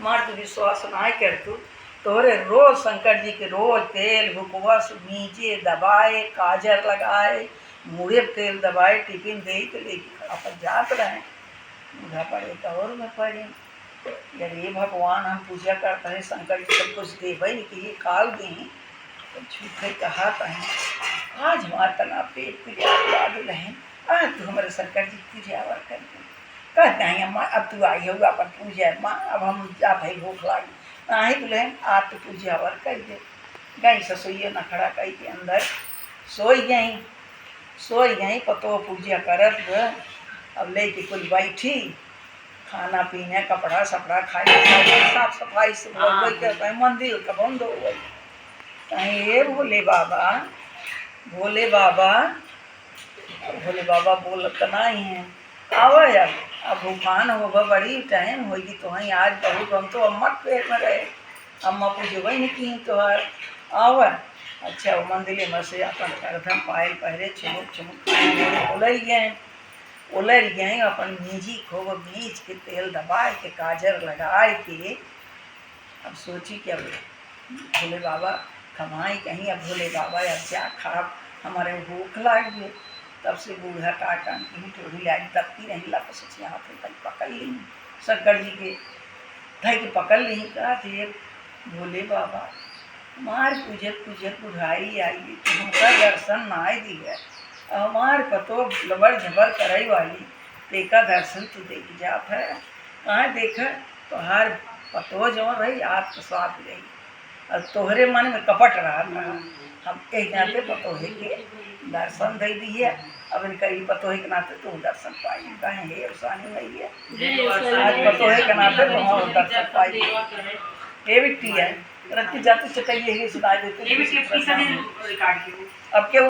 मार तू विश्वास ना कर तू तोरे रोज शंकर जी के रोज तेल भुकवस नीचे दबाए काजर लगाए मुँहे तेल दबाए टिफिन दे तो लेके अपन जात रहे बूढ़ा पड़े तो और में पड़े अरे भगवान हम पूजा करते हैं शंकर जी सब कुछ दे भाई कि ये काल दें तो झूठे कहा कहें आज हमारा तना पेट पूजा याद रहें आज तू हमारे शंकर जी की पूजा वर कर दे कहते हैं अम्मा अब तू आई हो अपन पूजा माँ अब हम जा भाई भूख लागी आई बोले आज तो पूजा वर कर दे गई ससुइया नखड़ा कई के अंदर सोई गई पतो पूजा करत अब लेके कुल बैठी खाना पीने कपड़ा सपड़ा खाई साफ सफाई से कहता है मंदिर का बंद हो गई कहीं ये भोले बाबा बोलत नहीं है आवा यार अब भूखान होगा बड़ी टाइम होगी तो वहीं आज बहुत हम तो अम्मा पेट में रहे अम्मा पूछे वही नहीं की तो आवा अच्छा वो मंदिर में से अपन गर्दन पायल पहरे चुमुक उलर गए अपन मीजी खूब बीज के तेल दबाए के काजर लगाए के अब सोची कि अब भोले बाबा कमाई कहीं अब भोले बाबा अब क्या खा हमारे भूख लाग गए तब से बूढ़ा काटा टोरी लाग दबती रही लाप सोची हाथ में पकड़ ली शंकर जी के भाई के पकड़ ली कहा थे भोले बाबा हमार पूजत बुढ़ाई आई तुमका दर्शन ना दिया हमार पतो लबर झबर करई वाली तेका दर्शन तू देख जात है कहाँ देखा तो हर पतो जो रही आत्मस्वाद रही और तोहरे मन में कपट रहा था हम कह जाते पतो है के दर्शन दे दिए अब इनका ये पतो है के नाते तुम दर्शन पाई कहें हे उसानी नहीं है आज पतो है के नाते तुम दर्शन पाई ये बिट्टी है रत्ती जाती चटाई यही सुनाई देती अब क्या